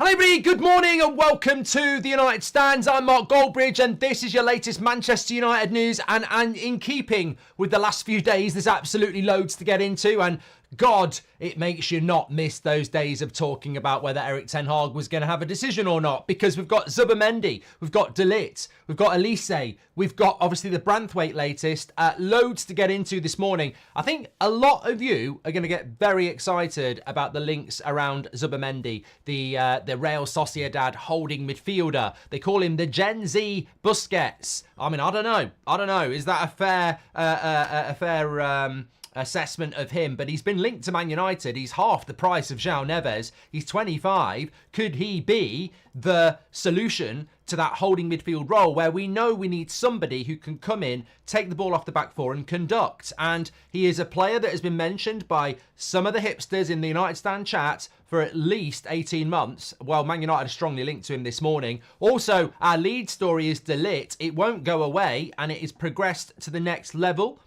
Hello everybody, good morning and welcome to the United Stands. I'm Mark Goldbridge and this is your latest Manchester United news, and in keeping with the last few days, there's absolutely loads to get into, and God, it makes you not miss those days of talking about whether Erik ten Hag was going to have a decision or not, because we've got Zubimendi, we've got De Ligt, we've got Olise, we've got obviously the Branthwaite latest, loads to get into this morning. I think a lot of you are going to get very excited about the links around Zubimendi, the Real Sociedad holding midfielder. They call him the Gen Z Busquets. I mean, I don't know. Is that a fair assessment of him? But he's been linked to Man United. He's half the price of João Neves. He's 25. Could he be the solution to that holding midfield role where we know we need somebody who can come in, take the ball off the back four and conduct? And he is a player that has been mentioned by some of the hipsters in the United Stand chat for at least 18 months. Well, Man United are strongly linked to him this morning. Also, our lead story is De Ligt. It won't go away and it is progressed to the next level.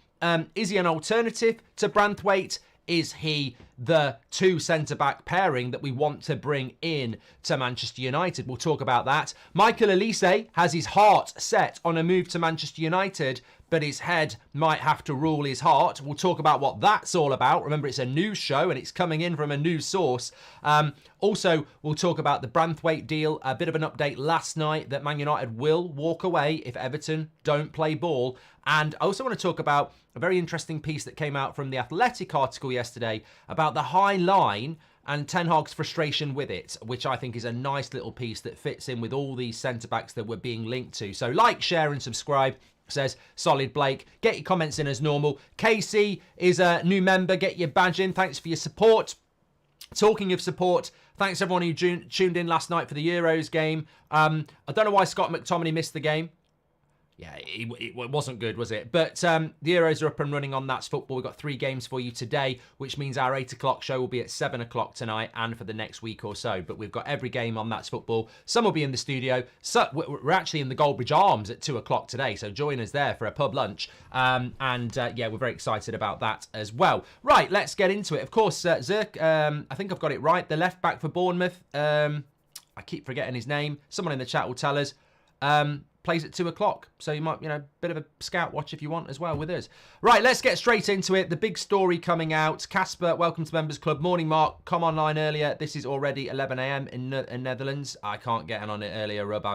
Is he an alternative to Branthwaite? Is he the two centre-back pairing that we want to bring in to Manchester United? We'll talk about that. Michael Olise has his heart set on a move to Manchester United, but his head might have to rule his heart. We'll talk about what that's all about. Remember, it's a news show and it's coming in from a news source. Also, we'll talk about the Branthwaite deal. A bit of an update last night that Man United will walk away if Everton don't play ball. And I also want to talk about a very interesting piece that came out from the Athletic article yesterday about the high line and Ten Hag's frustration with it, which I think is a nice little piece that fits in with all these centre-backs that we're being linked to. So like, share and subscribe. Says Solid Blake. Get your comments in as normal. Casey is a new member. Get your badge in. Thanks for your support. Talking of support, thanks everyone who tuned in last night for the Euros game. I don't know why Scott McTominay missed the game. Yeah, it wasn't good, was it? But the Euros are up and running on That's Football. We've got 3 games for you today, which means our 8 o'clock show will be at 7 o'clock tonight and for the next week or so. But we've got every game on That's Football. Some will be in the studio. So we're actually in the Goldbridge Arms at 2 o'clock today, so join us there for a pub lunch. Yeah, we're very excited about that as well. Right, let's get into it. Of course, Zirk, I think I've got it right. The left back for Bournemouth. I keep forgetting his name. Someone in the chat will tell us. Plays at 2 o'clock. So you might, bit of a scout watch if you want as well with us. Right, let's get straight into it. The big story coming out. Casper, welcome to Members Club. Morning, Mark. Come online earlier. This is already 11 a.m. in Netherlands. I can't get on it earlier, Rub.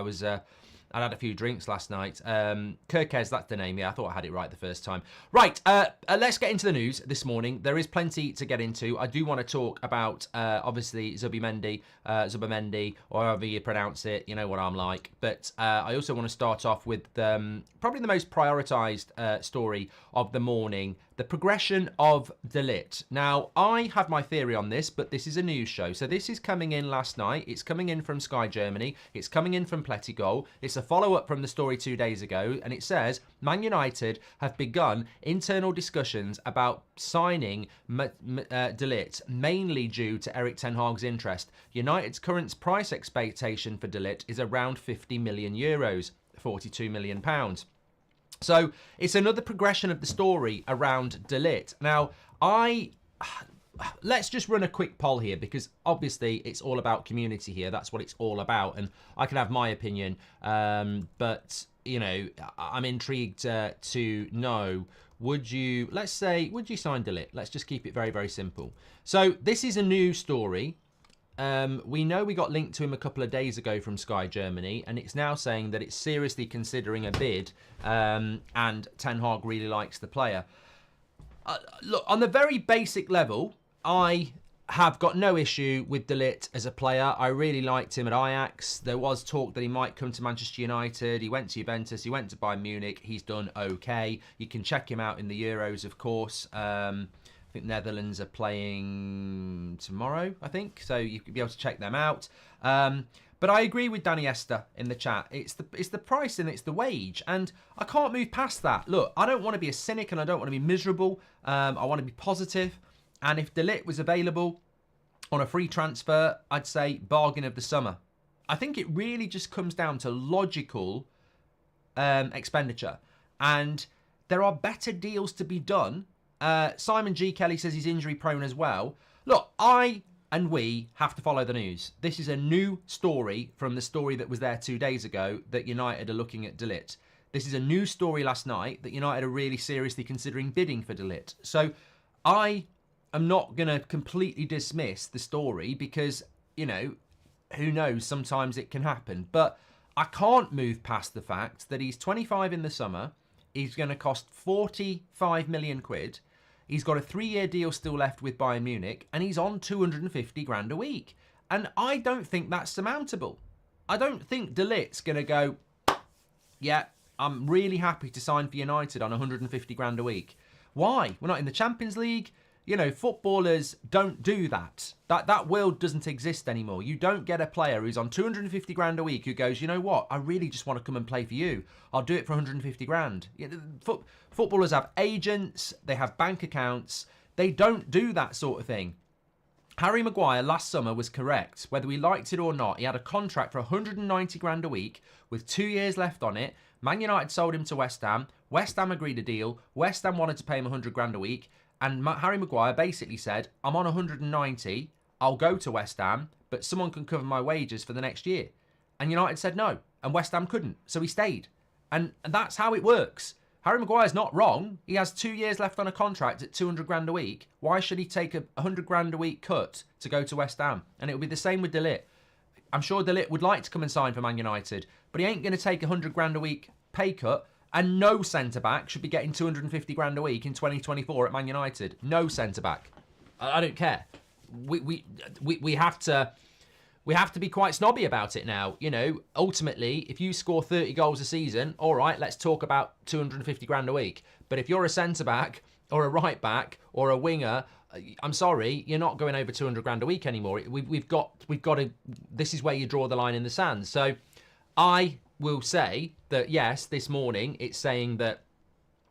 I'd had a few drinks last night. Kirkez, that's the name. Yeah, I thought I had it right the first time. Right, let's get into the news this morning. There is plenty to get into. I do want to talk about, obviously, Zubimendi, or however you pronounce it. You know what I'm like. But I also want to start off with probably the most prioritised story of the morning, the progression of De Ligt. Now, I have my theory on this, but this is a news show. So this is coming in last night. It's coming in from Sky Germany. It's coming in from Plettigol. It's a follow-up from the story 2 days ago. And it says, Man United have begun internal discussions about signing De Ligt, mainly due to Erik ten Hag's interest. United's current price expectation for De Ligt is around 50 million euros, 42 million pounds. So it's another progression of the story around De Ligt. Now, let's just run a quick poll here, because obviously it's all about community here. That's what it's all about. And I can have my opinion. But, I'm intrigued to know, would you sign De Ligt? Let's just keep it very, very simple. So this is a new story. We know we got linked to him a couple of days ago from Sky Germany, and it's now saying that it's seriously considering a bid, and Ten Hag really likes the player. Look, on the very basic level, I have got no issue with De Ligt as a player. I really liked him at Ajax. There was talk that he might come to Manchester United. He went to Juventus. He went to Bayern Munich. He's done okay. You can check him out in the Euros, of course. I think Netherlands are playing tomorrow, I think. So you could be able to check them out. But I agree with Danny Esther in the chat. It's the price and it's the wage. And I can't move past that. Look, I don't want to be a cynic and I don't want to be miserable. I want to be positive. And if De Ligt was available on a free transfer, I'd say bargain of the summer. I think it really just comes down to logical expenditure. And there are better deals to be done. Simon G. Kelly says he's injury prone as well. Look, I and we have to follow the news. This is a new story from the story that was there 2 days ago that United are looking at De Ligt. This is a new story last night that United are really seriously considering bidding for De Ligt. So I am not going to completely dismiss the story because, you know, who knows, sometimes it can happen. But I can't move past the fact that he's 25 in the summer. He's going to cost 45 million quid. He's got a 3-year deal still left with Bayern Munich, and he's on 250 grand a week. And I don't think that's surmountable. I don't think De Ligt's going to go, yeah, I'm really happy to sign for United on 150 grand a week. Why? We're not in the Champions League. You know, footballers don't do that. That world doesn't exist anymore. You don't get a player who's on 250 grand a week who goes, you know what, I really just want to come and play for you. I'll do it for 150 grand. Footballers have agents, they have bank accounts. They don't do that sort of thing. Harry Maguire last summer was correct. Whether we liked it or not, he had a contract for 190 grand a week with 2 years left on it. Man United sold him to West Ham. West Ham agreed a deal. West Ham wanted to pay him 100 grand a week. And Harry Maguire basically said, I'm on 190, I'll go to West Ham, but someone can cover my wages for the next year. And United said no, and West Ham couldn't, so he stayed. And that's how it works. Harry Maguire's not wrong. He has 2 years left on a contract at 200 grand a week. Why should he take a 100 grand a week cut to go to West Ham? And it will be the same with De Ligt. I'm sure De Ligt would like to come and sign for Man United, but he ain't going to take a 100 grand a week pay cut. And no centre-back should be getting 250 grand a week in 2024 at Man United. No centre-back. I don't care. We have to be quite snobby about it now. You know, ultimately, if you score 30 goals a season, all right, let's talk about 250 grand a week. But if you're a centre-back or a right-back or a winger, I'm sorry, you're not going over 200 grand a week anymore. We've got to. This is where you draw the line in the sand. So I will say that, yes, this morning it's saying that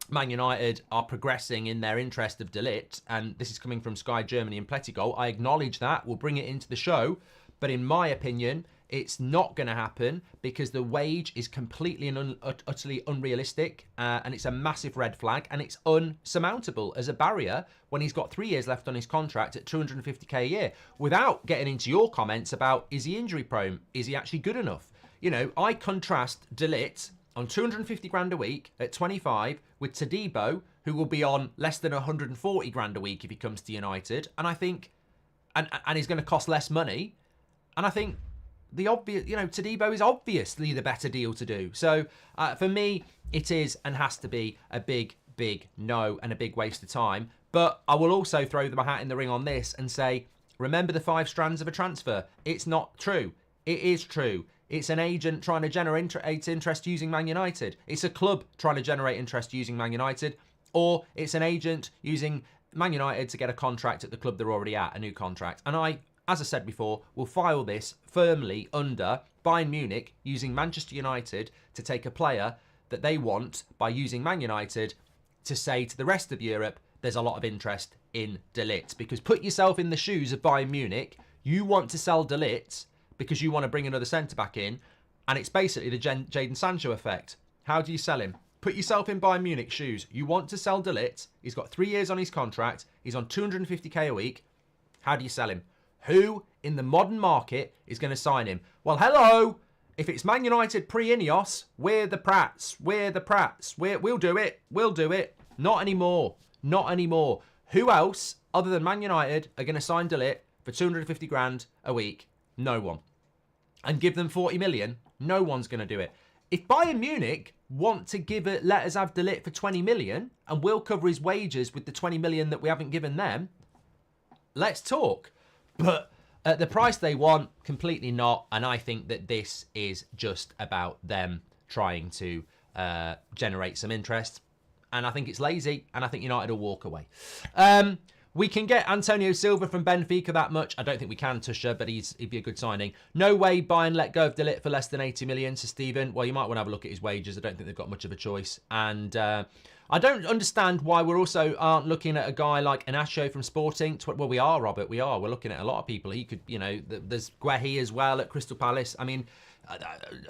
Man United are progressing in their interest of De Ligt, and this is coming from Sky Germany and Plettigol. I acknowledge that. We'll bring it into the show. But in my opinion, it's not going to happen because the wage is completely and utterly unrealistic, and it's a massive red flag, and it's unsurmountable as a barrier when he's got 3 years left on his contract at 250k a year. Without getting into your comments about, is he injury prone? Is he actually good enough? You know, I contrast De Ligt on 250 grand a week at 25 with Todibo, who will be on less than 140 grand a week if he comes to United. And I think, and he's going to cost less money. And I think the obvious, you know, Todibo is obviously the better deal to do. So for me, it is and has to be a big, big no and a big waste of time. But I will also throw my hat in the ring on this and say, remember the 5 strands of a transfer. It's not true. It is true. It's an agent trying to generate interest using Man United. It's a club trying to generate interest using Man United. Or it's an agent using Man United to get a contract at the club they're already at, a new contract. And I, as I said before, will file this firmly under Bayern Munich using Manchester United to take a player that they want by using Man United to say to the rest of Europe, there's a lot of interest in De Ligt. Because put yourself in the shoes of Bayern Munich. You want to sell De Ligt because you want to bring another centre-back in, and it's basically the Jadon Sancho effect. How do you sell him? Put yourself in Bayern Munich's shoes. You want to sell De Ligt. He's got 3 years on his contract. He's on 250k a week. How do you sell him? Who in the modern market is going to sign him? Well, hello. If it's Man United pre-Ineos, we're the Prats. We're the Prats. We'll do it. We'll do it. Not anymore. Not anymore. Who else other than Man United are going to sign De Ligt for 250 grand a week? No one. And give them 40 million? No one's going to do it. If Bayern Munich want to let us have De Ligt for 20 million and we'll cover his wages with the 20 million that we haven't given them, let's talk. But at the price they want, completely not. And I think that this is just about them trying to generate some interest. And I think it's lazy. And I think United will walk away. We can get Antonio Silva from Benfica that much. I don't think we can, Tusha, but he'd be a good signing. No way Bayern let go of De Ligt for less than 80 million, to Stephen. Well, you might want to have a look at his wages. I don't think they've got much of a choice. And I don't understand why we also aren't looking at a guy like Inacio from Sporting. Well, we are, Robert. We are. We're looking at a lot of people. He could, you know, there's Guehi as well at Crystal Palace. I mean,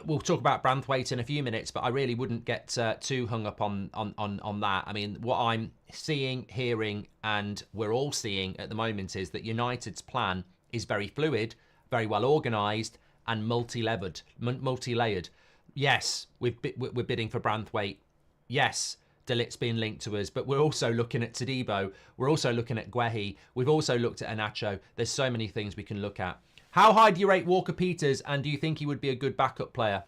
we'll talk about Branthwaite in a few minutes, but I really wouldn't get too hung up on that. I mean, what I'm seeing, hearing, and we're all seeing at the moment is that United's plan is very fluid, very well organised, and multi-layered. Yes, we're bidding for Branthwaite. Yes, De Ligt's being linked to us, but we're also looking at Todibo. We're also looking at Guehi. We've also looked at Anacho. There's so many things we can look at. How high do you rate Walker Peters, and do you think he would be a good backup player?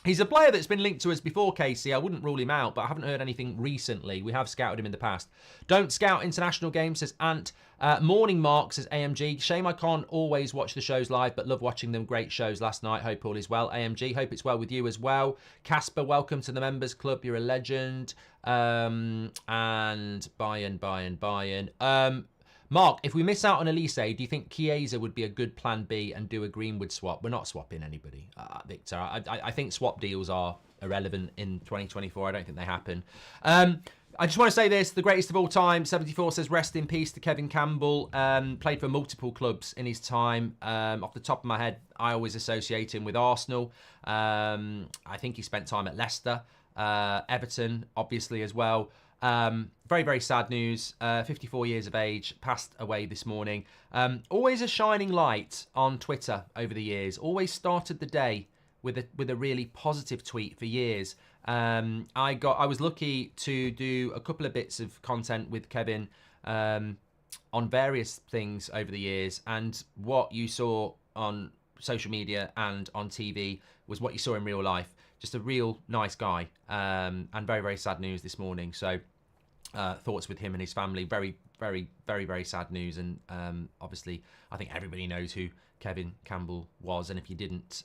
He's a player that's been linked to us before, Casey. I wouldn't rule him out, but I haven't heard anything recently. We have scouted him in the past. Don't scout international games, says Ant. Morning Mark, says AMG. Shame I can't always watch the shows live, but love watching them. Great shows last night. Hope all is well. AMG, hope it's well with you as well. Casper, welcome to the members club. You're a legend. And Bayern. Mark, if we miss out on Olise, do you think Chiesa would be a good plan B and do a Greenwood swap? We're not swapping anybody, Victor. I think swap deals are irrelevant in 2024. I don't think they happen. I just want to say this, the greatest of all time, 74 says rest in peace to Kevin Campbell. Played for multiple clubs in his time. Off the top of my head, I always associate him with Arsenal. I think he spent time at Leicester, Everton, obviously, as well. Very, very sad news. 54 years of age, passed away this morning. Always a shining light on Twitter over the years. Always started the day with a really positive tweet for years. I was lucky to do a couple of bits of content with Kevin on various things over the years, and what you saw on social media and on TV was what you saw in real life. Just a real nice guy, and very, very sad news this morning. So thoughts with him and his family. Very, very, very, very sad news. And obviously, I think everybody knows who Kevin Campbell was. And if you didn't,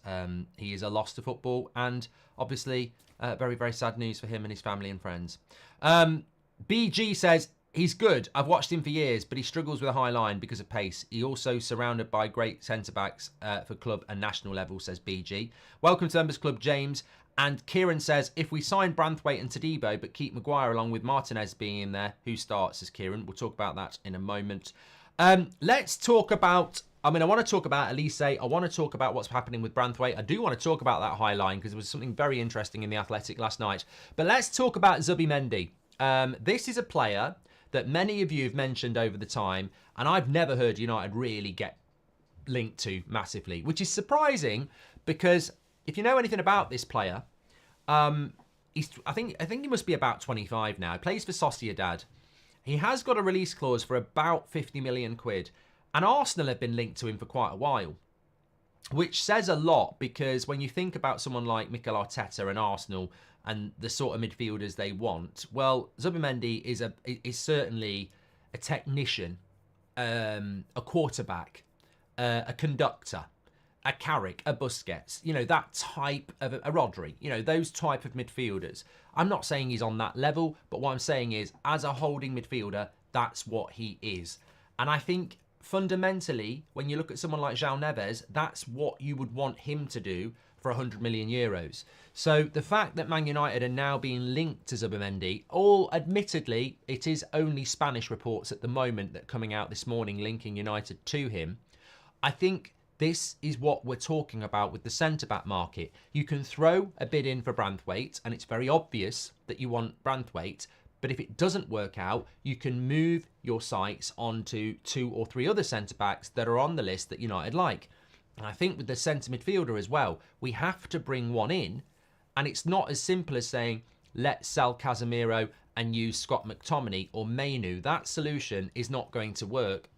he is a loss to football. And obviously, very, very sad news for him and his family and friends. BG says, he's good. I've watched him for years, but he struggles with a high line because of pace. He also surrounded by great centre-backs for club and national level, says BG. Welcome to Members Club, James. And Kieran says, if we sign Branthwaite and Todibo, but keep Maguire along with Martinez being in there, who starts, says Kieran. We'll talk about that in a moment. Let's talk about, I want to talk about Olise. I want to talk about what's happening with Branthwaite. I do want to talk about that high line because there was something very interesting in the Athletic last night. But let's talk about Zubimendi. This is a player that many of you have mentioned over the time, and I've never heard United really get linked to massively, which is surprising because if you know anything about this player, I think he must be about 25 now. He plays for Sociedad. He has got a release clause for about 50 million quid, and Arsenal have been linked to him for quite a while, which says a lot because when you think about someone like Mikel Arteta and Arsenal and the sort of midfielders they want, well, Zubimendi is certainly a technician, a quarterback, a conductor, a Carrick, a Busquets, that type of a Rodri, those type of midfielders. I'm not saying he's on that level, but what I'm saying is, as a holding midfielder, that's what he is. And I think fundamentally, when you look at someone like João Neves, that's what you would want him to do for 100 million euros. So the fact that Man United are now being linked to Zubimendi, admittedly, it is only Spanish reports at the moment that are coming out this morning linking United to him. I think this is what we're talking about with the centre-back market. You can throw a bid in for Branthwaite, and it's very obvious that you want Branthwaite, but if it doesn't work out, you can move your sights onto 2 or 3 other centre-backs that are on the list that United like. And I think with the centre midfielder as well, we have to bring one in, and it's not as simple as saying, let's sell Casemiro and use Scott McTominay or Mainu. That solution is not going to work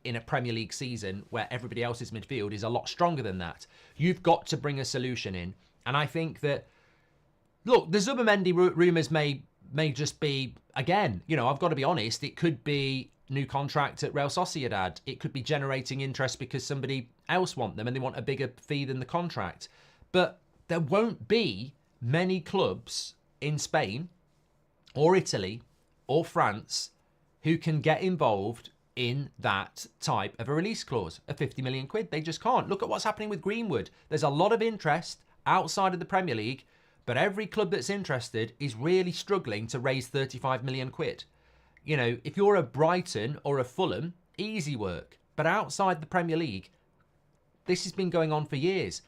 in a Premier League season where everybody else's midfield is a lot stronger than that. You've got to bring a solution in. And I think that, look, the Zubimendi rumours may just be, again, I've got to be honest, it could be new contract at Real Sociedad. It could be generating interest because somebody else want them and they want a bigger fee than the contract. But there won't be many clubs in Spain or Italy or France who can get involved in that type of a release clause of 50 million quid. They just can't. Look at what's happening with Greenwood. There's a lot of interest outside of the Premier League, but every club that's interested is really struggling to raise 35 million quid. If you're a Brighton or a Fulham, easy work. But outside the Premier League, this has been going on for years.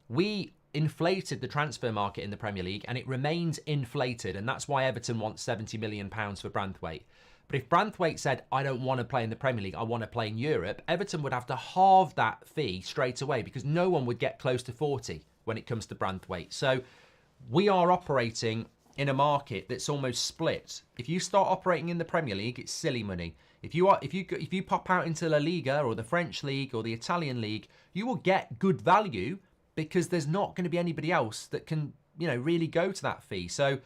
We inflated the transfer market in the Premier League and it remains inflated, and that's why Everton wants £70 million for Branthwaite. But if Branthwaite said, I don't want to play in the Premier League, I want to play in Europe, Everton would have to halve that fee straight away because no one would get close to 40 when it comes to Branthwaite. So we are operating in a market that's almost split. If you start operating in the Premier League, it's silly money. If you pop out into La Liga or the French League or the Italian League, you will get good value because there's not going to be anybody else that can, really go to that fee. So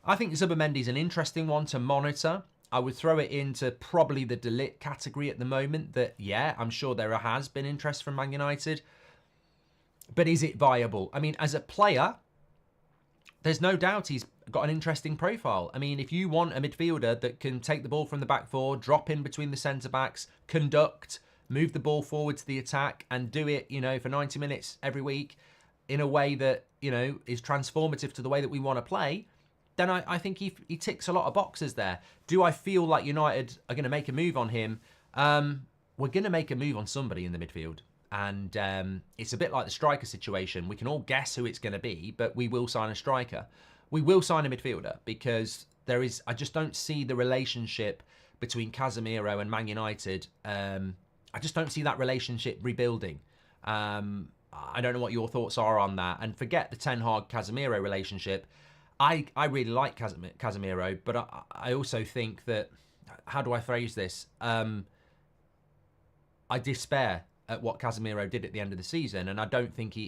I think Zubimendi's an interesting one to monitor. I would throw it into probably the De Ligt category at the moment that, yeah, I'm sure there has been interest from Man United. But is it viable? I mean, as a player, there's no doubt he's got an interesting profile. I mean, if you want a midfielder that can take the ball from the back four, drop in between the centre-backs, conduct, move the ball forward to the attack and do it, for 90 minutes every week in a way that, is transformative to the way that we want to play, then I think he ticks a lot of boxes there. Do I feel like United are going to make a move on him? We're going to make a move on somebody in the midfield. And it's a bit like the striker situation. We can all guess who it's going to be, but we will sign a striker. We will sign a midfielder because I just don't see the relationship between Casemiro and Man United. I just don't see that relationship rebuilding. I don't know what your thoughts are on that. And forget the Ten Hag-Casemiro relationship. I really like Casemiro, but I also think that, how do I phrase this? I despair at what Casemiro did at the end of the season, and I don't think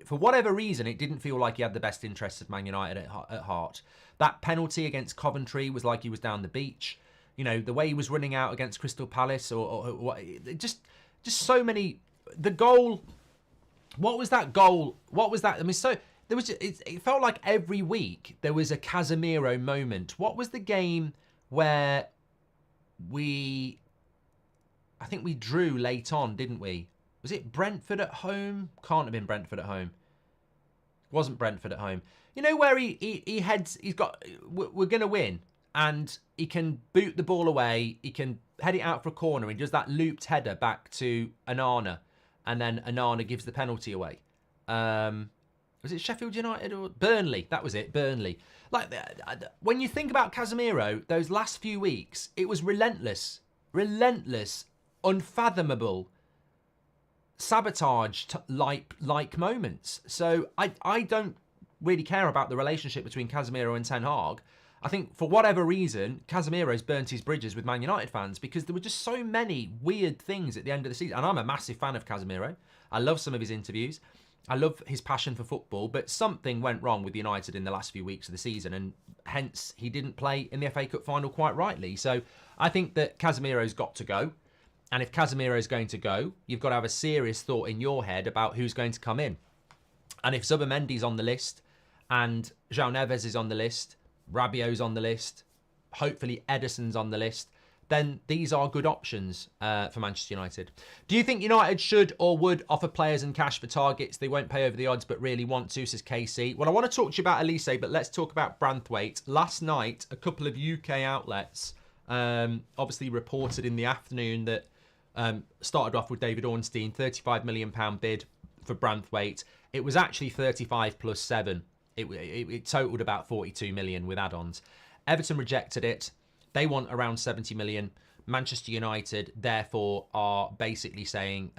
for whatever reason, it didn't feel like he had the best interests of Man United at heart. That penalty against Coventry was like he was down the beach. The way he was running out against Crystal Palace, or just so many. The goal. What was that goal? What was that? I mean, so there was. It felt like every week there was a Casemiro moment. What was the game where I think we drew late on, didn't we? Was it Brentford at home? Can't have been Brentford at home. It wasn't Brentford at home. Where he heads, we're going to win. And he can boot the ball away. He can head it out for a corner. He does that looped header back to Onana. And then Onana gives the penalty away. Was it Sheffield United or Burnley? That was it, Burnley. When you think about Casemiro, those last few weeks, it was relentless, unfathomable, sabotage-like moments. So I don't really care about the relationship between Casemiro and Ten Hag. I think for whatever reason, Casemiro's burnt his bridges with Man United fans because there were just so many weird things at the end of the season. And I'm a massive fan of Casemiro. I love some of his interviews. I love his passion for football, but something went wrong with United in the last few weeks of the season, and hence he didn't play in the FA Cup final quite rightly. So I think that Casemiro's got to go. And if Casemiro's going to go, you've got to have a serious thought in your head about who's going to come in. And if Zubimendi's on the list, and João Neves is on the list, Rabiot's on the list, hopefully Ederson's on the list, then these are good options for Manchester United. Do you think United should or would offer players and cash for targets they won't pay over the odds but really want to, says KC? Well, I want to talk to you about Olise, but let's talk about Branthwaite. Last night, a couple of UK outlets obviously reported in the afternoon that started off with David Ornstein, £35 million bid for Branthwaite. It was actually 35 plus 7. It totaled about 42 million with add-ons. Everton rejected it. They want around 70 million. Manchester United, therefore, are basically saying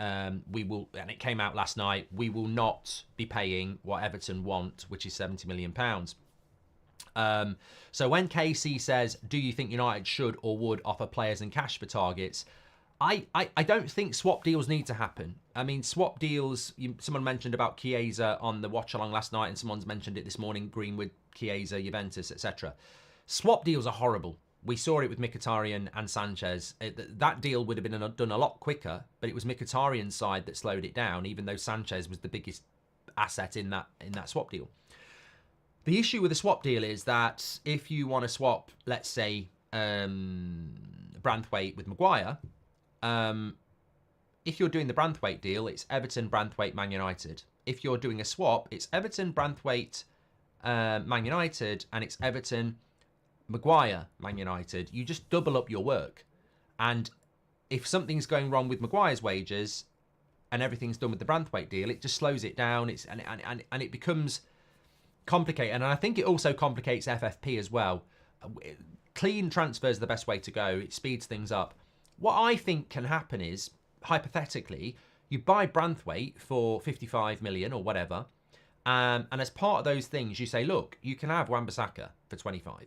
we will, and it came out last night, we will not be paying what Everton want, which is 70 million pounds. So when KC says, do you think United should or would offer players and cash for targets? I don't think swap deals need to happen. I mean, swap deals, someone mentioned about Chiesa on the watch-along last night, and someone's mentioned it this morning, Greenwood, Chiesa, Juventus, etc. Swap deals are horrible. We saw it with Mkhitaryan and Sanchez. That deal would have been done a lot quicker, but it was Mkhitaryan's side that slowed it down, even though Sanchez was the biggest asset in that swap deal. The issue with a swap deal is that if you want to swap, let's say, Branthwaite with Maguire, if you're doing the Branthwaite deal, it's Everton, Branthwaite, Man United. If you're doing a swap, it's Everton, Branthwaite, Man United, and it's Everton, Maguire, Man United. You just double up your work. And if something's going wrong with Maguire's wages and everything's done with the Branthwaite deal, it just slows it down. And it becomes complicated. And I think it also complicates FFP as well. clean transfers are the best way to go. It speeds things up. What I think can happen is, hypothetically, you buy Branthwaite for 55 million or whatever, and as part of those things, you say, look, you can have Wan-Bissaka for 25.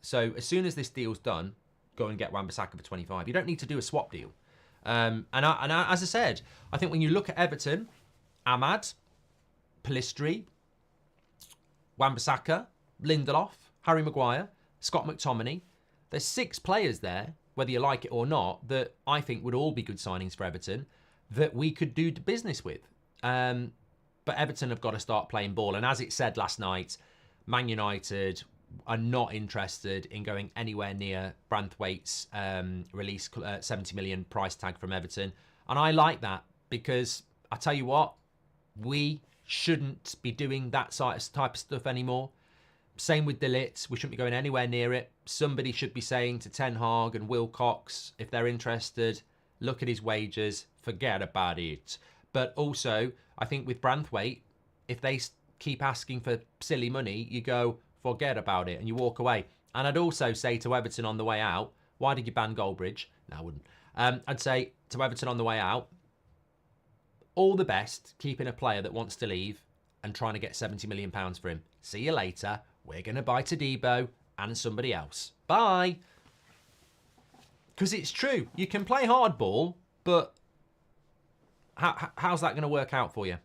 So as soon as this deal's done, go and get Wan-Bissaka for 25. You don't need to do a swap deal. And as I said, I think when you look at Everton, Ahmad, Pellistri, Wan-Bissaka, Lindelof, Harry Maguire, Scott McTominay, there's 6 players there, whether you like it or not, that I think would all be good signings for Everton that we could do business with. But Everton have got to start playing ball. And as it said last night, Man United are not interested in going anywhere near Branthwaite's release 70 million price tag from Everton. And I like that because I tell you what, we shouldn't be doing that type of stuff anymore. Same with De Ligt. We shouldn't be going anywhere near it. Somebody should be saying to Ten Hag and Wilcox, if they're interested, look at his wages, forget about it. But also, I think with Branthwaite, if they keep asking for silly money, you go, forget about it, and you walk away. And I'd also say to Everton on the way out, why did you ban Goldbridge? No, I wouldn't. I'd say to Everton on the way out, all the best keeping a player that wants to leave and trying to get £70 million for him. See you later. We're going to buy Todibo and somebody else. Bye. Because it's true. You can play hardball, but how's that going to work out for you?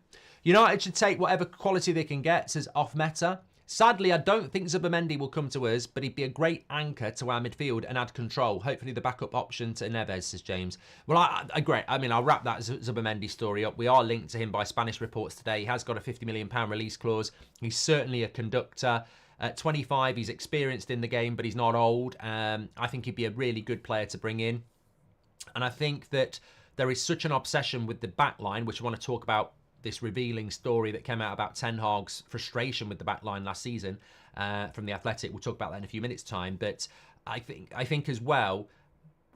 United should take whatever quality they can get, says Off Meta. Sadly, I don't think Zubimendi will come to us, but he'd be a great anchor to our midfield and add control. Hopefully the backup option to Neves, says James. Well, I agree. I mean, I'll wrap that Zubimendi story up. We are linked to him by Spanish reports today. He has got a £50 million release clause. He's certainly a conductor. At 25, he's experienced in the game, but he's not old. I think he'd be a really good player to bring in. And I think that there is such an obsession with the back line, which I want to talk about, this revealing story that came out about Ten Hag's frustration with the back line last season from The Athletic. We'll talk about that in a few minutes' time. But I think as well,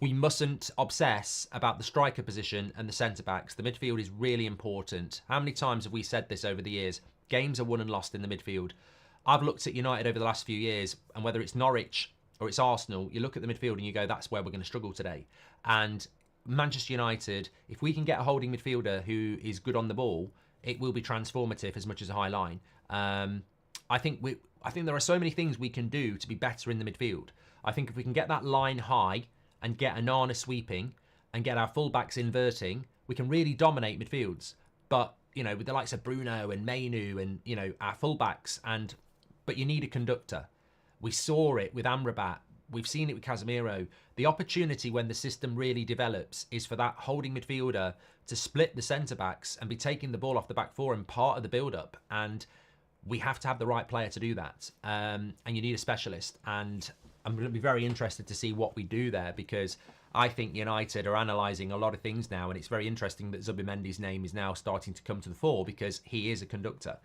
we mustn't obsess about the striker position and the centre-backs. The midfield is really important. How many times have we said this over the years? Games are won and lost in the midfield. I've looked at United over the last few years, and whether it's Norwich or it's Arsenal, you look at the midfield and you go, that's where we're going to struggle today. And Manchester United, if we can get a holding midfielder who is good on the ball, it will be transformative as much as a high line. I think there are so many things we can do to be better in the midfield. I think if we can get that line high and get Onana sweeping and get our fullbacks inverting, we can really dominate midfields. But, you know, with the likes of Bruno and Mainu and, you know, our fullbacks, but you need a conductor. We saw it with Amrabat. We've seen it with Casemiro. The opportunity when the system really develops is for that holding midfielder to split the centre-backs and be taking the ball off the back four and part of the build-up. And we have to have the right player to do that. And you need a specialist. And I'm going to be very interested to see what we do there, because I think United are analysing a lot of things now. And it's very interesting that Zubimendi's name is now starting to come to the fore because he is a conductor.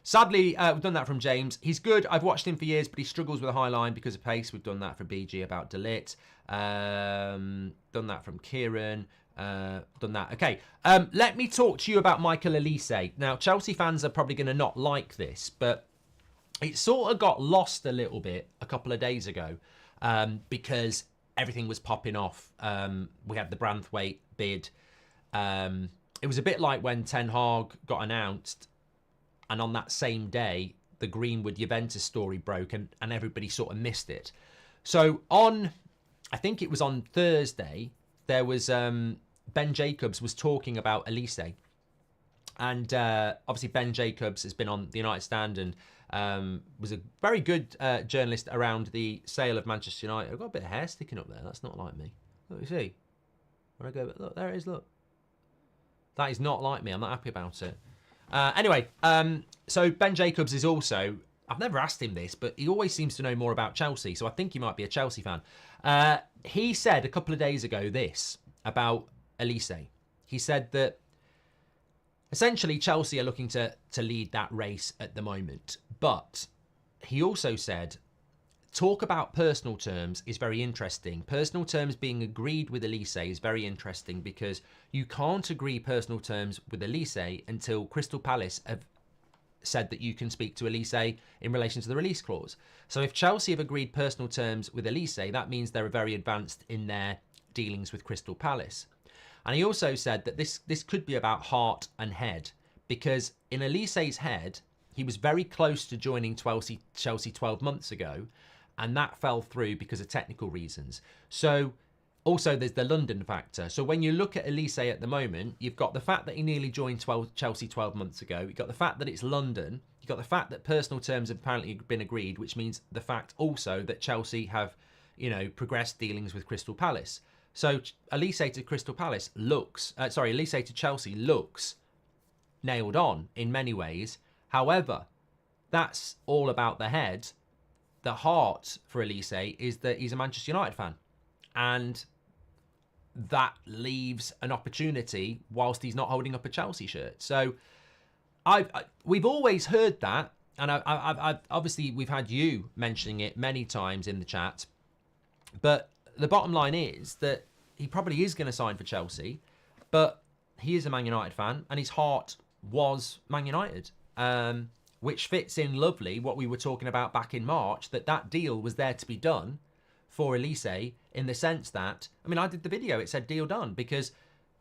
Sadly, we've done that from James. He's good. I've watched him for years, but he struggles with a high line because of pace. We've done that for BG about De Ligt. Done that from Kieran. Done that. Okay. Let me talk to you about Michael Olise. Now, Chelsea fans are probably going to not like this, but it sort of got lost a little bit a couple of days ago because everything was popping off. We had the Branthwaite bid. It was a bit like when Ten Hag got announced, and on that same day, the Greenwood Juventus story broke and everybody sort of missed it. So I think it was on Thursday, there was Ben Jacobs was talking about Olise. And obviously Ben Jacobs has been on the United Stand and was a very good journalist around the sale of Manchester United. I've got a bit of hair sticking up there. That's not like me. Look, you see? Where I go, look, there it is, look. That is not like me. I'm not happy about it. Anyway, so Ben Jacobs is also, I've never asked him this, but he always seems to know more about Chelsea, so I think he might be a Chelsea fan. He said a couple of days ago this about Olise. He said that essentially Chelsea are looking to lead that race at the moment, but he also said talk about personal terms is very interesting. Personal terms being agreed with Olise is very interesting because you can't agree personal terms with Olise until Crystal Palace have said that you can speak to Olise in relation to the release clause. So if Chelsea have agreed personal terms with Olise, that means they're very advanced in their dealings with Crystal Palace. And he also said that this could be about heart and head, because in Olise's head, he was very close to joining Chelsea 12 months ago, and that fell through because of technical reasons. So also there's the London factor. So when you look at Olise at the moment, you've got the fact that he nearly joined Chelsea 12 months ago. You've got the fact that it's London. You've got the fact that personal terms have apparently been agreed, which means the fact also that Chelsea have, progressed dealings with Crystal Palace. So Olise to Crystal Palace Olise to Chelsea looks nailed on in many ways. However, that's all about the head. The heart for Olise is that he's a Manchester United fan. And that leaves an opportunity whilst he's not holding up a Chelsea shirt. So we've always heard that. And I've obviously we've had you mentioning it many times in the chat. But the bottom line is that he probably is going to sign for Chelsea. But he is a Man United fan and his heart was Man United. Which fits in lovely what we were talking about back in March, that deal was there to be done for Olise, in the sense that, I did the video, it said deal done, because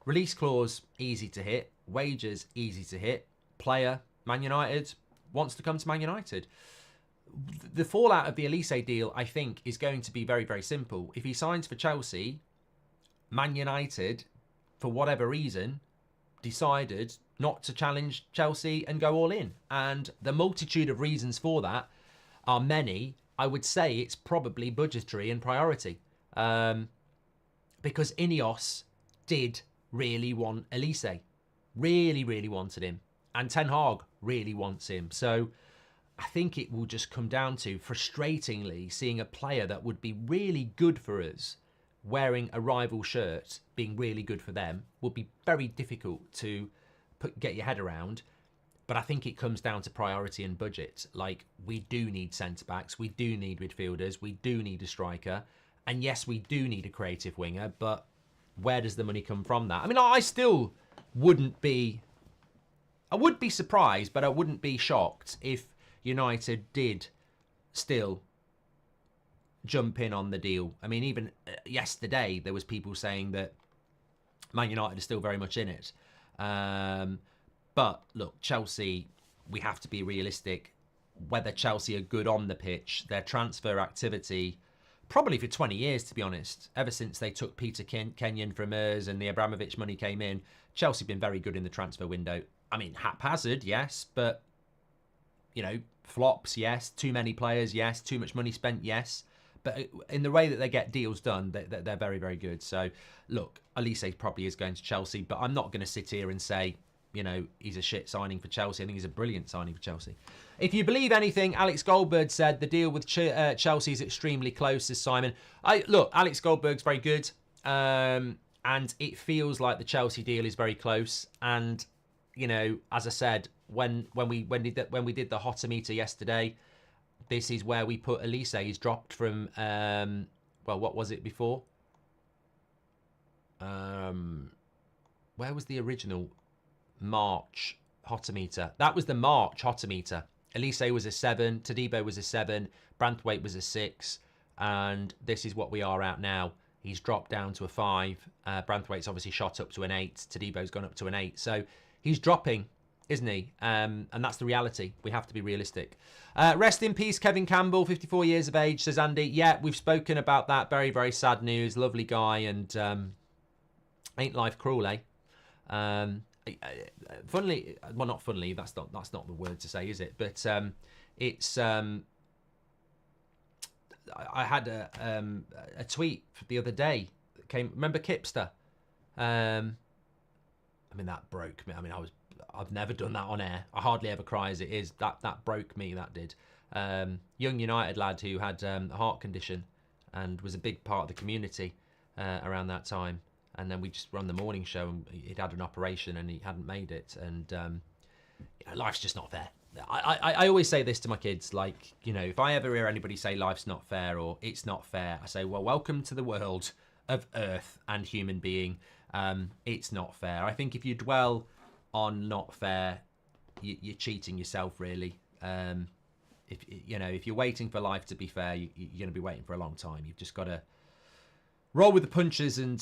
release clause, easy to hit, wages, easy to hit, player, Man United, wants to come to Man United. The fallout of the Olise deal, I think, is going to be very, very simple. If he signs for Chelsea, Man United, for whatever reason, decided not to challenge Chelsea and go all in. And the multitude of reasons for that are many. I would say it's probably budgetary and priority. Because Ineos did really want Olise. Really, really wanted him. And Ten Hag really wants him. So I think it will just come down to, frustratingly, seeing a player that would be really good for us wearing a rival shirt, being really good for them, would be very difficult to get your head around. But I think it comes down to priority and budget. Like, we do need centre-backs, we do need midfielders, we do need a striker, and yes, we do need a creative winger, but where does the money come from that? I still wouldn't be... I would be surprised, but I wouldn't be shocked if United did still jump in on the deal. Even yesterday, there was people saying that Man United is still very much in it. But look, Chelsea, we have to be realistic. Whether Chelsea are good on the pitch, their transfer activity, probably for 20 years, to be honest, ever since they took Peter Kenyon from us and the Abramovich money came in, Chelsea have been very good in the transfer window. Haphazard, yes, but, flops, yes. Too many players, yes. Too much money spent, yes. But in the way that they get deals done, they're very, very good. So, look, Olise probably is going to Chelsea, but I'm not going to sit here and say, he's a shit signing for Chelsea. I think he's a brilliant signing for Chelsea. If you believe anything, Alex Goldberg said the deal with Chelsea is extremely close, says Simon. Look, Alex Goldberg's very good, and it feels like the Chelsea deal is very close. And, as I said, when we did the Hotometer yesterday, this is where we put Olise. He's dropped from, what was it before? Where was the original March Hotometer? That was the March Hotometer. Olise was a 7, Todibo was a 7, Branthwaite was a 6, and this is what we are at now. He's dropped down to a 5. Branthwaite's obviously shot up to an 8. Todibo's gone up to an 8. So he's dropping, isn't he? And that's the reality. We have to be realistic. Rest in peace, Kevin Campbell, 54 years of age, says Andy. Yeah, we've spoken about that. Very, very sad news. Lovely guy, and ain't life cruel, eh? Funnily, well, not funnily. That's not the word to say, is it? But it's. I had a tweet the other day that came. Remember Kipster? That broke me. I've never done that on air. I hardly ever cry as it is. That broke me. That did. Young United lad who had a heart condition and was a big part of the community around that time. And then we just run the morning show, and he'd had an operation and he hadn't made it. And life's just not fair. I always say this to my kids, like, if I ever hear anybody say life's not fair or it's not fair, I say, well, welcome to the world of Earth and human being. It's not fair. I think if you dwell on not fair, you're cheating yourself, really. If you're waiting for life to be fair, you're going to be waiting for a long time. You've just got to roll with the punches and,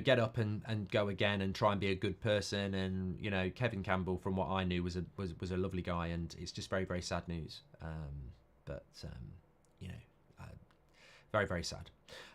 get up and go again and try and be a good person. And, Kevin Campbell, from what I knew, was a lovely guy, and it's just very, very sad news. Very, very sad.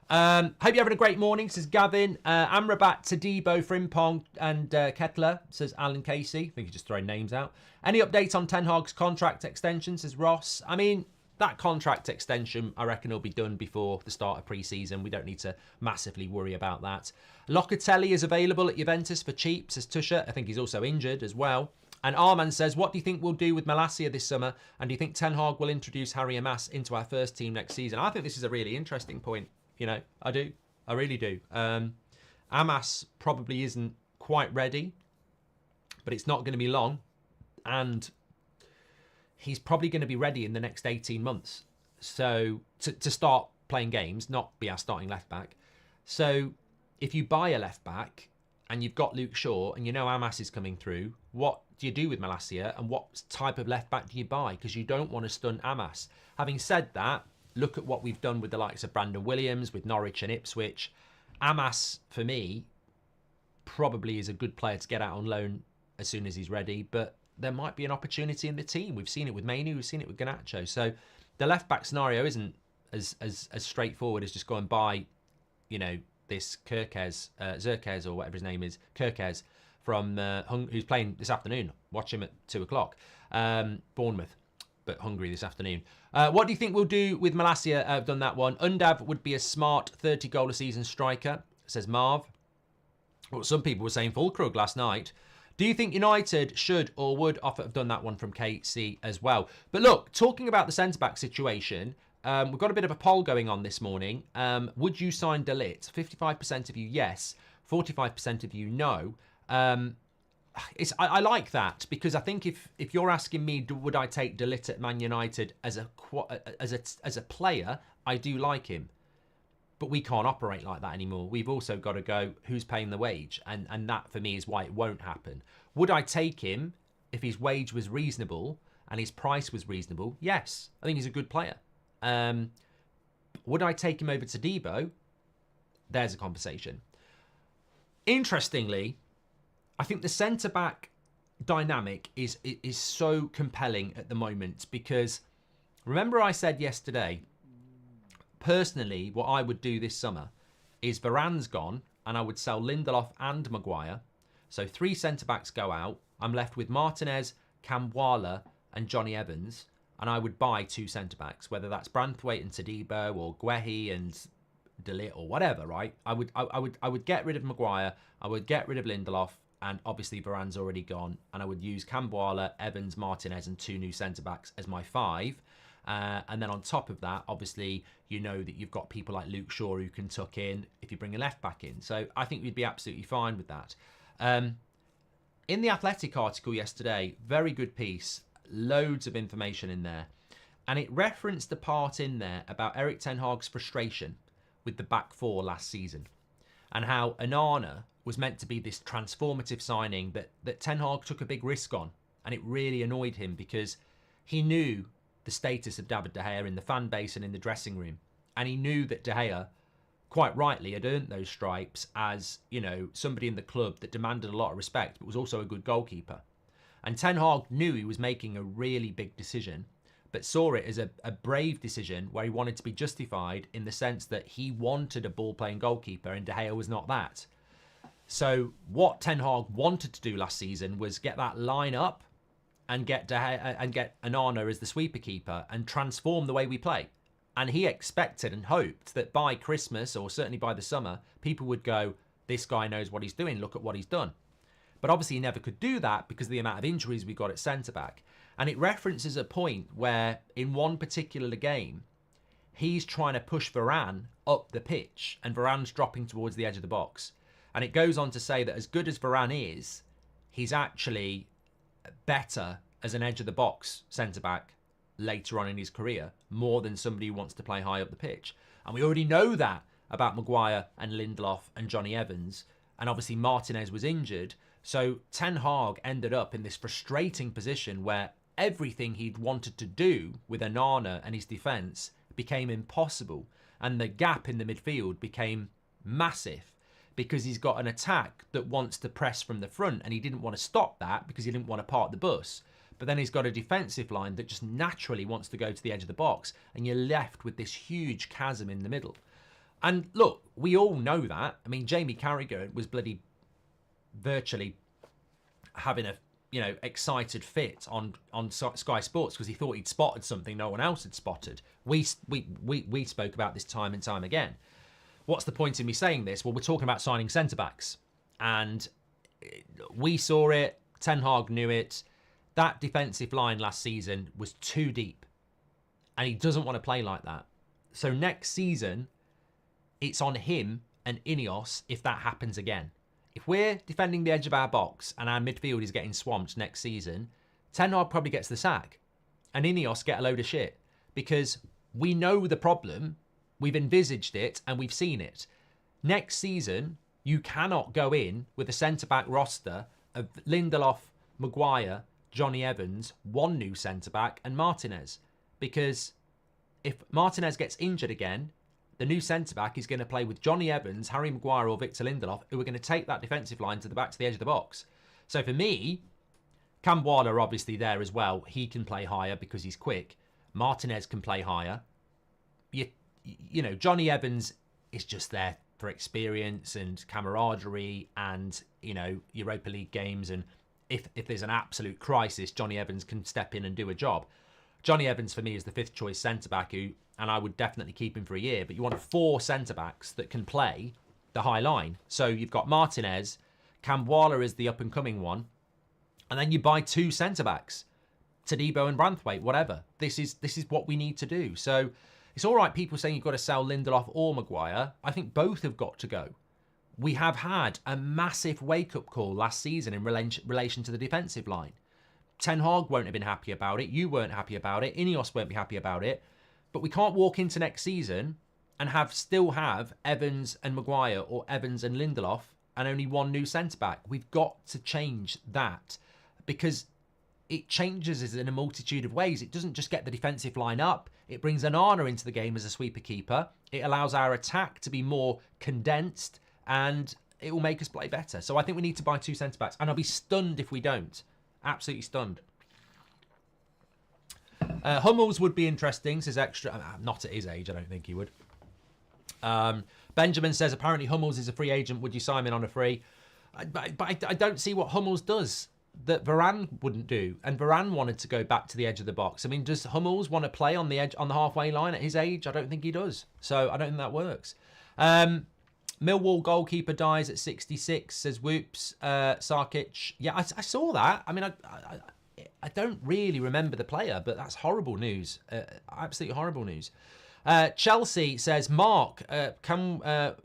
Hope you're having a great morning, says Gavin. Amrabat, Tadibo, Frimpong and Kettler, says Alan Casey. I think he's just throwing names out. Any update on Ten Hag's contract extension, says Ross. I mean, that contract extension, I reckon, will be done before the start of pre-season. We don't need to massively worry about that. Locatelli is available at Juventus for cheap, says Tusha. I think he's also injured as well. And Arman says, what do you think we'll do with Malacia this summer? And do you think Ten Hag will introduce Harry Amas into our first team next season? I think this is a really interesting point. I do. I really do. Amas probably isn't quite ready, but it's not going to be long. And he's probably going to be ready in the next 18 months. So to start playing games, not be our starting left back. So if you buy a left back and you've got Luke Shaw and Amas is coming through, what do you do with Malacia and what type of left back do you buy? Because you don't want to stun Amas. Having said that, look at what we've done with the likes of Brandon Williams, with Norwich and Ipswich. Amas, for me, probably is a good player to get out on loan as soon as he's ready, but there might be an opportunity in the team. We've seen it with Mainu, we've seen it with Garnacho. So the left back scenario isn't as straightforward as just go and buy, this Zirkez or whatever his name is, Kirkez, from who's playing this afternoon. Watch him at 2:00. Bournemouth, but Hungary this afternoon. What do you think we'll do with Malacia? I've done that one. Undav would be a smart 30-goal a season striker, says Marv. Well, some people were saying Fulkrug last night. Do you think United should or would offer? I've done that one from KC as well. But look, talking about the centre-back situation, we've got a bit of a poll going on this morning. Would you sign De Ligt? 55% of you, yes. 45% of you, no. I like that because I think if you're asking me, would I take De Ligt at Man United as a player, I do like him. But we can't operate like that anymore. We've also got to go, who's paying the wage? And that, for me, is why it won't happen. Would I take him if his wage was reasonable and his price was reasonable? Yes. I think he's a good player. Would I take him over to Debo? There's a conversation. Interestingly, I think the centre-back dynamic is so compelling at the moment because, remember I said yesterday, personally, what I would do this summer is Varane's gone and I would sell Lindelof and Maguire. So 3 centre-backs go out. I'm left with Martinez, Kambwala and Johnny Evans. And I would buy 2 centre-backs, whether that's Branthwaite and Tadibo or Guehi and De Ligt or whatever, right? I would get rid of Maguire. I would get rid of Lindelof. And obviously Varane's already gone. And I would use Kambwala, Evans, Martinez and 2 new centre-backs as my 5. And then on top of that, obviously, that you've got people like Luke Shaw who can tuck in if you bring a left back in. So I think we'd be absolutely fine with that. In the Athletic article yesterday, very good piece, loads of information in there. And it referenced the part in there about Erik Ten Hag's frustration with the back 4 last season. And how Onana was meant to be this transformative signing that Ten Hag took a big risk on. And it really annoyed him because he knew the status of David De Gea in the fan base and in the dressing room. And he knew that De Gea, quite rightly, had earned those stripes as, somebody in the club that demanded a lot of respect, but was also a good goalkeeper. And Ten Hag knew he was making a really big decision, but saw it as a brave decision where he wanted to be justified in the sense that he wanted a ball-playing goalkeeper and De Gea was not that. So what Ten Hag wanted to do last season was get that line up and get De Gea, and get Onana as the sweeper keeper and transform the way we play. And he expected and hoped that by Christmas, or certainly by the summer, people would go, this guy knows what he's doing, look at what he's done. But obviously he never could do that because of the amount of injuries we got at centre-back. And it references a point where in one particular game, he's trying to push Varane up the pitch and Varane's dropping towards the edge of the box. And it goes on to say that as good as Varane is, he's actually better as an edge of the box centre-back later on in his career, more than somebody who wants to play high up the pitch. And we already know that about Maguire and Lindelof and Johnny Evans. And obviously Martinez was injured. So Ten Hag ended up in this frustrating position where everything he'd wanted to do with Onana and his defence became impossible. And the gap in the midfield became massive because he's got an attack that wants to press from the front, and he didn't want to stop that because he didn't want to park the bus. But then he's got a defensive line that just naturally wants to go to the edge of the box, and you're left with this huge chasm in the middle. And look, we all know that. I mean, Jamie Carragher was bloody virtually having a excited fit on Sky Sports because he thought he'd spotted something no one else had spotted. We spoke about this time and time again. What's the point in me saying this? Well, we're talking about signing centre-backs. And we saw it. Ten Hag knew it. That defensive line last season was too deep. And he doesn't want to play like that. So next season, it's on him and Ineos if that happens again. If we're defending the edge of our box and our midfield is getting swamped next season, Ten Hag probably gets the sack. And Ineos get a load of shit. Because we know the problem, we've envisaged it, and we've seen it. Next season, you cannot go in with a centre-back roster of Lindelof, Maguire, Johnny Evans, one new centre-back, and Martinez. Because if Martinez gets injured again, the new centre-back is going to play with Johnny Evans, Harry Maguire or Victor Lindelof, who are going to take that defensive line to the edge of the box. So for me, Cam Waller obviously there as well. He can play higher because he's quick. Martinez can play higher. You know, Johnny Evans is just there for experience and camaraderie and, Europa League games. And if there's an absolute crisis, Johnny Evans can step in and do a job. Johnny Evans for me is the fifth choice centre-back and I would definitely keep him for a year. But you want 4 centre-backs that can play the high line. So you've got Martinez, Cam Waller is the up-and-coming one. And then you buy 2 centre-backs, Todibo and Branthwaite, whatever. This is what we need to do. So it's all right people saying you've got to sell Lindelof or Maguire. I think both have got to go. We have had a massive wake-up call last season in relation to the defensive line. Ten Hag won't have been happy about it. You weren't happy about it. Ineos won't be happy about it. But we can't walk into next season and still have Evans and Maguire or Evans and Lindelof and only one new centre-back. We've got to change that because it changes us in a multitude of ways. It doesn't just get the defensive line up. It brings Onana into the game as a sweeper keeper. It allows our attack to be more condensed and it will make us play better. So I think we need to buy 2 centre-backs and I'll be stunned if we don't. Absolutely stunned. Hummels would be interesting, says Extra. Not at his age, I don't think he would. Benjamin says, apparently Hummels is a free agent. Would you sign him on a free? But I don't see what Hummels does that Varane wouldn't do. And Varane wanted to go back to the edge of the box. I mean, does Hummels want to play on the edge, on the halfway line at his age? I don't think he does. So I don't think that works. Millwall goalkeeper dies at 66, says Whoops. Sarkic. Yeah, I saw that. I mean, I don't really remember the player, but that's horrible news. Absolutely horrible news. Chelsea says, Mark, can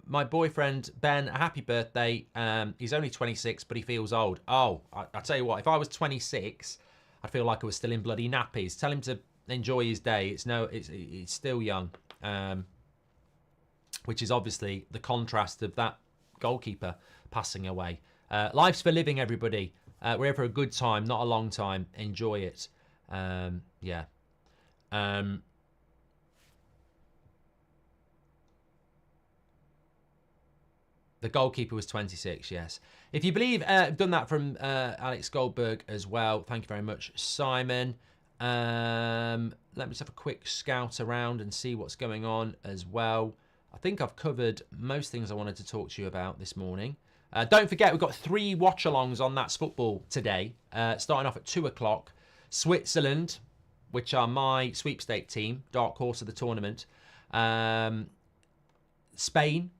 my boyfriend Ben a happy birthday? He's only 26, but he feels old. Oh, I tell you what, if I was 26, I'd feel like I was still in bloody nappies. Tell him to enjoy his day. It's still young. Which is obviously the contrast of that goalkeeper passing away. Life's for living, everybody. We're here for a good time, not a long time. Enjoy it. Yeah. The goalkeeper was 26, yes. If you believe, I've done that from Alex Goldberg as well. Thank you very much, Simon. Let me just have a quick scout around and see what's going on as well. I think I've covered most things I wanted to talk to you about this morning. Don't forget, we've got 3 watch-alongs on That's Football today, starting off at 2 o'clock. Switzerland, which are my sweepstake team, dark horse of the tournament. Spain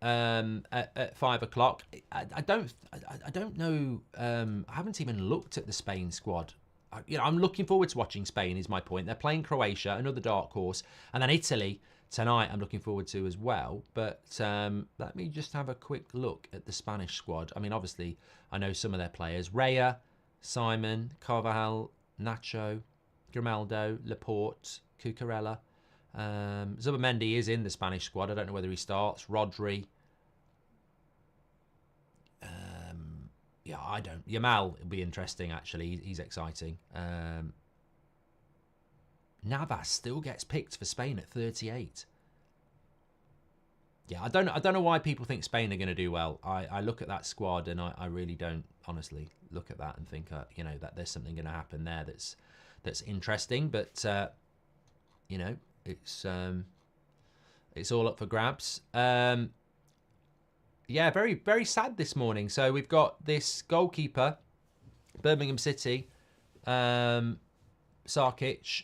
at 5 o'clock. I don't know. I haven't even looked at the Spain squad. I'm looking forward to watching Spain. Is my point. They're playing Croatia, another dark horse, and then Italy tonight. I'm looking forward to as well. But let me just have a quick look at the Spanish squad. I mean, obviously, I know some of their players: Raya, Simon, Carvajal, Nacho, Grimaldo, Laporte, Cucurella. Zubimendi is in the Spanish squad. I don't know whether he starts. Rodri. Yeah, I don't. Yamal will be interesting, actually. He's exciting. Navas still gets picked for Spain at 38. Yeah, I don't know why people think Spain are going to do well. I look at that squad and I really don't honestly look at that and think that there's something going to happen there that's interesting. But it's all up for grabs. Yeah, very very sad this morning. So we've got this goalkeeper, Birmingham City, Sarkic,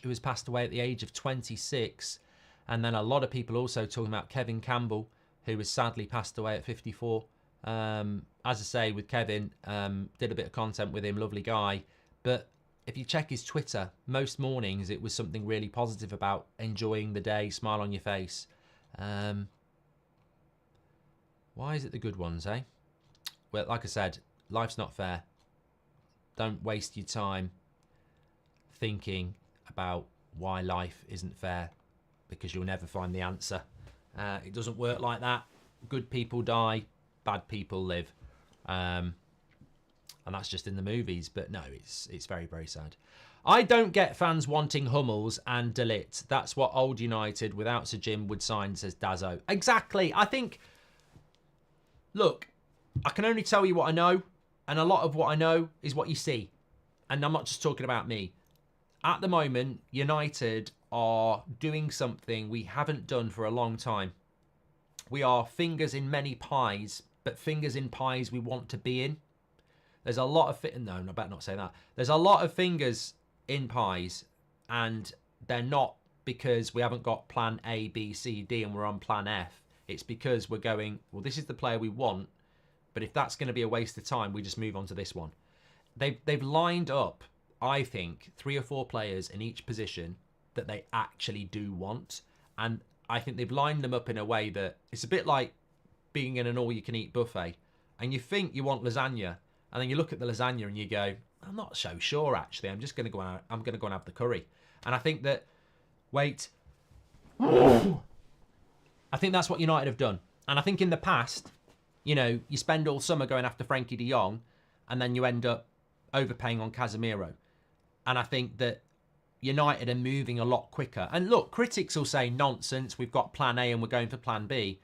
who has passed away at the age of 26. And then a lot of people also talking about Kevin Campbell, who was sadly passed away at 54. As I say, with Kevin, did a bit of content with him, lovely guy. But if you check his Twitter, most mornings it was something really positive about enjoying the day, smile on your face. Why is it the good ones, eh? Well, like I said, life's not fair. Don't waste your time thinking about why life isn't fair, because you'll never find the answer. It doesn't work like that. Good people die, bad people live. And that's just in the movies. But no, it's very, very sad. I don't get fans wanting Hummels and De Ligt. That's what old United without Sir Jim would sign, says Dazzo. Exactly. I think, look, I can only tell you what I know. And a lot of what I know is what you see. And I'm not just talking about me. At the moment, United are doing something we haven't done for a long time. We are fingers in many pies, but fingers in pies we want to be in. There's a lot of... No, I better not say that. There's a lot of fingers in pies, and they're not because we haven't got plan A, B, C, D, and we're on plan F. It's because we're going, well, this is the player we want, but if that's going to be a waste of time, we just move on to this one. They've lined up, I think, 3 or 4 players in each position that they actually do want. And I think they've lined them up in a way that it's a bit like being in an all-you-can-eat buffet. And you think you want lasagna, and then you look at the lasagna and you go, I'm not so sure, actually. I'm just going to go out, I'm going to go and have the curry. And I think that, wait. I think that's what United have done. And I think in the past, you spend all summer going after Frankie de Jong, and then you end up overpaying on Casemiro. And I think that United are moving a lot quicker. And look, critics will say nonsense, we've got plan A and we're going for plan B.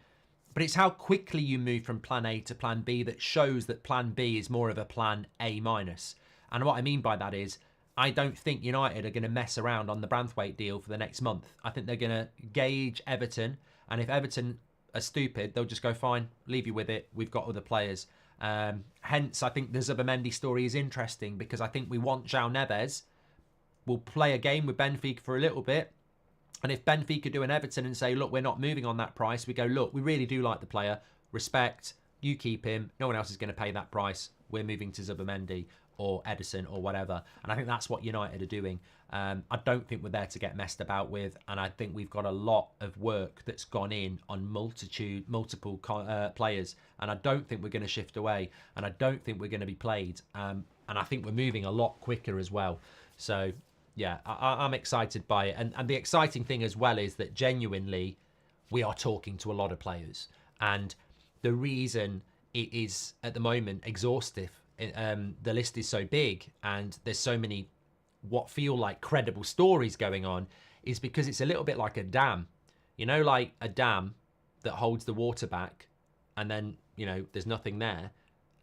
But it's how quickly you move from plan A to plan B that shows that plan B is more of a plan A minus. And what I mean by that is, I don't think United are going to mess around on the Branthwaite deal for the next month. I think they're going to gauge Everton. And if Everton are stupid, they'll just go, fine, leave you with it. We've got other players. Hence, I think the Zubimendi story is interesting because I think we want João Neves. We'll play a game with Benfica for a little bit. And if Benfica do an Everton and say, look, we're not moving on that price, we go, look, we really do like the player. Respect, you keep him. No one else is going to pay that price. We're moving to Zubimendi or Edison or whatever. And I think that's what United are doing. I don't think we're there to get messed about with. And I think we've got a lot of work that's gone in on multiple players. And I don't think we're going to shift away. And I don't think we're going to be played. And I think we're moving a lot quicker as well. So... yeah, I'm excited by it. And the exciting thing as well is that genuinely we are talking to a lot of players. And the reason it is at the moment exhaustive, the list is so big and there's so many what feel like credible stories going on, is because it's a little bit like a dam. Like a dam that holds the water back and then, there's nothing there.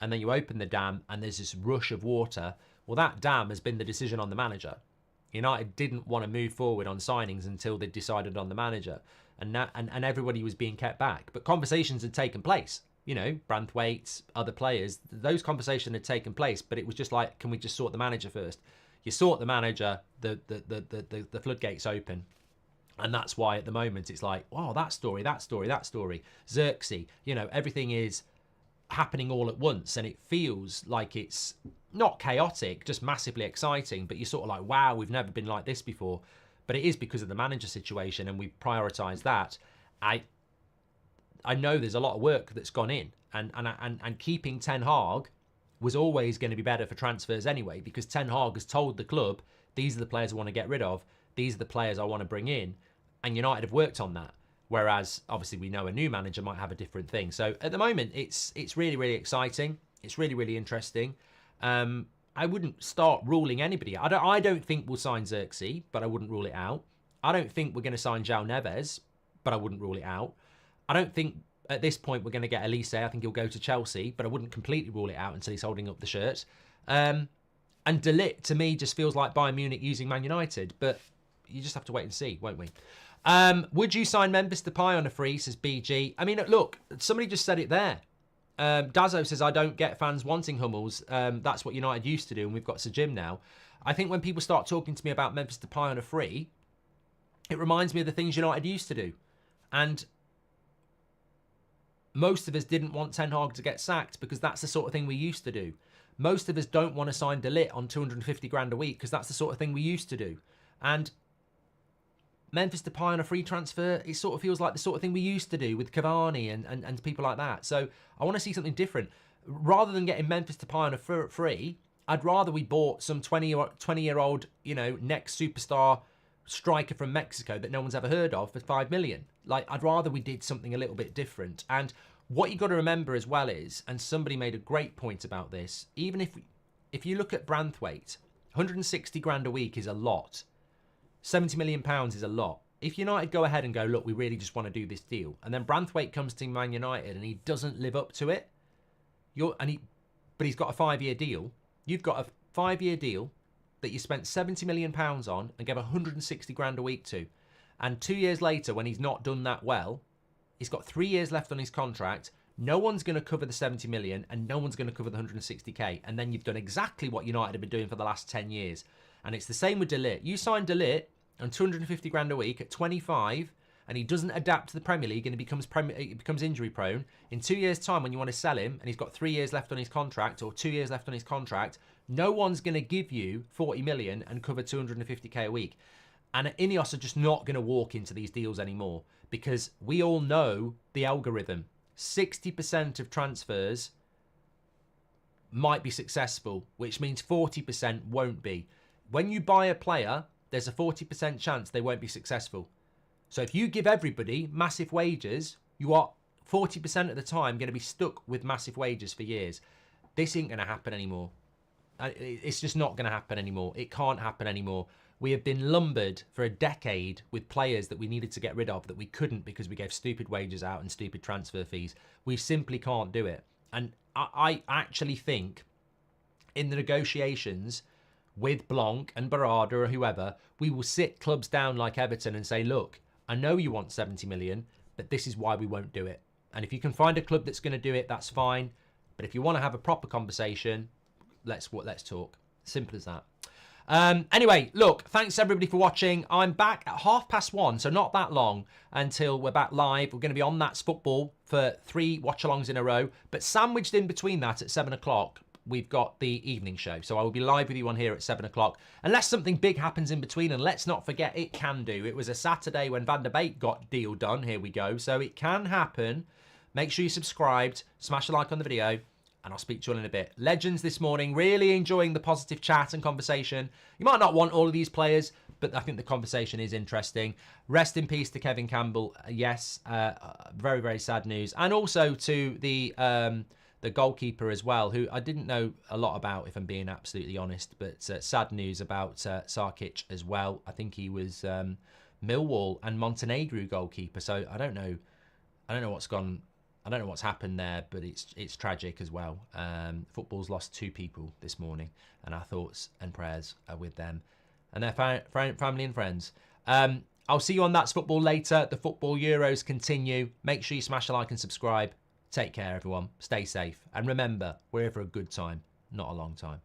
And then you open the dam and there's this rush of water. Well, that dam has been the decision on the manager. United didn't want to move forward on signings until they decided on the manager, and everybody was being kept back. But conversations had taken place. Branthwaite, other players, those conversations had taken place. But it was just like, can we just sort the manager first? You sort the manager, the floodgates open, and that's why at the moment it's like, wow, that story. Xerxes, everything is happening all at once, and it feels like it's not chaotic, just massively exciting, but you're sort of like, wow, we've never been like this before. But it is because of the manager situation, and we've prioritised that. I know there's a lot of work that's gone in, and keeping Ten Hag was always going to be better for transfers anyway, because Ten Hag has told the club, these are the players I want to get rid of, these are the players I want to bring in, and United have worked on that. Whereas, obviously, we know a new manager might have a different thing. So, at the moment, it's really, really exciting. It's really, really interesting. I wouldn't start ruling anybody. I don't think we'll sign Xerxes, but I wouldn't rule it out. I don't think we're going to sign João Neves, but I wouldn't rule it out. I don't think at this point we're going to get Olise. I think he'll go to Chelsea, but I wouldn't completely rule it out until he's holding up the shirt. And De Ligt, to me, just feels like Bayern Munich using Man United, but you just have to wait and see, won't we? Would you sign Memphis Depay on a free, says BG? I mean, look, somebody just said it there. Dazzo says, I don't get fans wanting Hummels. That's what United used to do, and we've got Sir Jim now. I think when people start talking to me about Memphis Depay on a free, it reminds me of the things United used to do. And most of us didn't want Ten Hag to get sacked because that's the sort of thing we used to do. Most of us don't want to sign De Ligt on 250 grand a week because that's the sort of thing we used to do. And Memphis Depay on a free transfer, it sort of feels like the sort of thing we used to do with Cavani and people like that. So I want to see something different. Rather than getting Memphis Depay on a free, I'd rather we bought some 20-year-old, next superstar striker from Mexico that no one's ever heard of for 5 million. Like, I'd rather we did something a little bit different. And what you've got to remember as well is, and somebody made a great point about this, even if you look at Branthwaite, 160 grand a week is a lot. 70 million pounds is a lot. If United go ahead and go, look, we really just want to do this deal, and then Branthwaite comes to Man United and he doesn't live up to it, but he's got a 5-year deal. You've got a 5-year deal that you spent 70 million pounds on and gave 160 grand a week to. And 2 years later, when he's not done that well, he's got 3 years left on his contract. No one's going to cover the 70 million and no one's going to cover the 160k. And then you've done exactly what United have been doing for the last 10 years. And it's the same with De Ligt. You sign De Ligt on 250 grand a week at 25 and he doesn't adapt to the Premier League and he becomes injury prone. In 2 years' time, when you want to sell him and he's got 3 years left on his contract or 2 years left on his contract, no one's going to give you 40 million and cover 250k a week. And Ineos are just not going to walk into these deals anymore because we all know the algorithm. 60% of transfers might be successful, which means 40% won't be. When you buy a player, there's a 40% chance they won't be successful. So if you give everybody massive wages, you are 40% of the time going to be stuck with massive wages for years. This ain't going to happen anymore. It's just not going to happen anymore. It can't happen anymore. We have been lumbered for a decade with players that we needed to get rid of that we couldn't because we gave stupid wages out and stupid transfer fees. We simply can't do it. And I actually think in the negotiations with Blanc and Barada or whoever, we will sit clubs down like Everton and say, look, I know you want 70 million, but this is why we won't do it. And if you can find a club that's going to do it, that's fine. But if you want to have a proper conversation, let's talk. Simple as that. Anyway, look, thanks everybody for watching. I'm back at 1:30, so not that long until we're back live. We're going to be on That's Football for 3 watch-alongs in a row. But sandwiched in between that at 7 o'clock, we've got the evening show. So I will be live with you on here at 7 o'clock. Unless something big happens in between, and let's not forget it can do. It was a Saturday when Van der Beek got deal done. Here we go. So it can happen. Make sure you're subscribed. Smash a like on the video. And I'll speak to you all in a bit. Legends this morning, really enjoying the positive chat and conversation. You might not want all of these players, but I think the conversation is interesting. Rest in peace to Kevin Campbell. Yes, very, very sad news. And also to the goalkeeper as well, who I didn't know a lot about, if I'm being absolutely honest. But sad news about Sarkic as well. I think he was Millwall and Montenegro goalkeeper. So I don't know what's gone. I don't know what's happened there, but it's tragic as well. Football's lost 2 people this morning, and our thoughts and prayers are with them and their family and friends. I'll see you on That's Football later. The Football Euros continue. Make sure you smash a like and subscribe. Take care, everyone. Stay safe. And remember, we're here for a good time, not a long time.